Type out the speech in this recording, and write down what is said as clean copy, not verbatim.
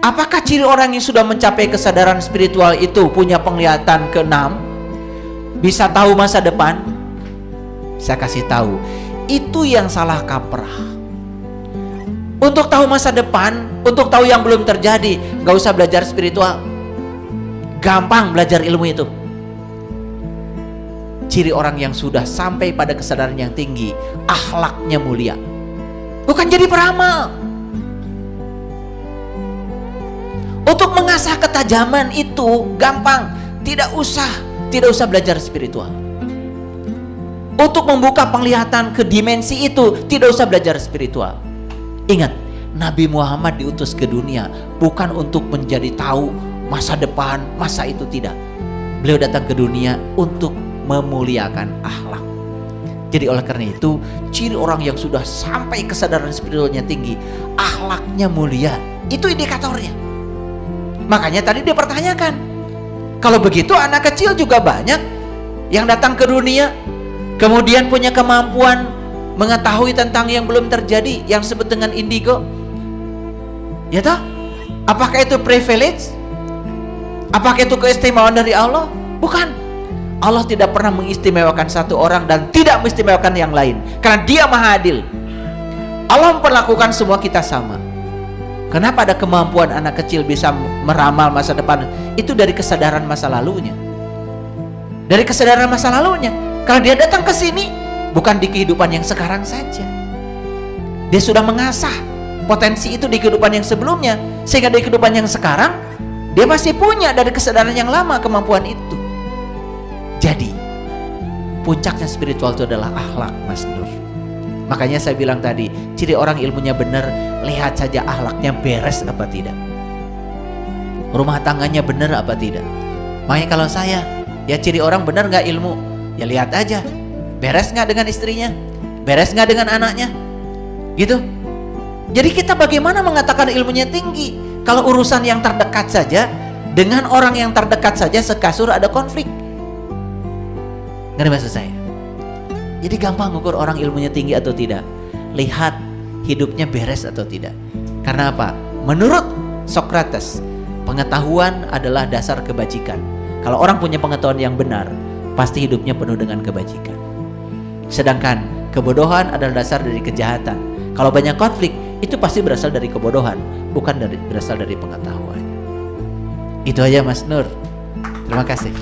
Apakah ciri orang yang sudah mencapai kesadaran spiritual itu punya penglihatan keenam? Bisa tahu masa depan? Saya kasih tahu, itu yang salah kaprah. Untuk tahu masa depan, untuk tahu yang belum terjadi, gak usah belajar spiritual. Gampang belajar ilmu itu. Ciri orang yang sudah sampai pada kesadaran yang tinggi, akhlaknya mulia. Bukan jadi peramal. Untuk mengasah ketajaman itu gampang, tidak usah belajar spiritual. Untuk membuka penglihatan ke dimensi itu tidak usah belajar spiritual. Ingat, Nabi Muhammad diutus ke dunia bukan untuk menjadi tahu masa depan, masa itu, tidak. Beliau datang ke dunia untuk memuliakan akhlak. Jadi oleh karena itu, ciri orang yang sudah sampai kesadaran spiritualnya tinggi, akhlaknya mulia. Itu indikatornya. Makanya tadi dia pertanyakan, kalau begitu anak kecil juga banyak yang datang ke dunia, kemudian punya kemampuan mengetahui tentang yang belum terjadi, yang disebut dengan indigo. Ya toh? Apakah itu privilege? Apakah itu keistimewaan dari Allah? Bukan. Allah tidak pernah mengistimewakan satu orang dan tidak mengistimewakan yang lain, karena Dia Maha Adil. Allah memperlakukan semua kita sama. Kenapa ada kemampuan anak kecil bisa meramal masa depan? Itu dari kesadaran masa lalunya. Dari kesadaran masa lalunya. Kalau dia datang ke sini, bukan di kehidupan yang sekarang saja. Dia sudah mengasah potensi itu di kehidupan yang sebelumnya, sehingga di kehidupan yang sekarang dia masih punya dari kesadaran yang lama kemampuan itu. Jadi puncaknya spiritual itu adalah akhlak, Mas Nur. Makanya saya bilang tadi, ciri orang ilmunya benar, lihat saja akhlaknya beres apa tidak, rumah tangganya benar apa tidak. Makanya kalau saya, ya ciri orang benar nggak ilmu, ya lihat aja beres nggak dengan istrinya, beres nggak dengan anaknya, gitu. Jadi kita bagaimana mengatakan ilmunya tinggi kalau urusan yang terdekat saja, dengan orang yang terdekat saja sekasur ada konflik. Ngerti maksud saya? Jadi gampang ukur orang ilmunya tinggi atau tidak, lihat hidupnya beres atau tidak. Karena apa? Menurut Socrates, pengetahuan adalah dasar kebajikan. Kalau orang punya pengetahuan yang benar, pasti hidupnya penuh dengan kebajikan. Sedangkan kebodohan adalah dasar dari kejahatan. Kalau banyak konflik, itu pasti berasal dari kebodohan, bukan berasal dari pengetahuan. Itu aja Mas Nur. Terima kasih.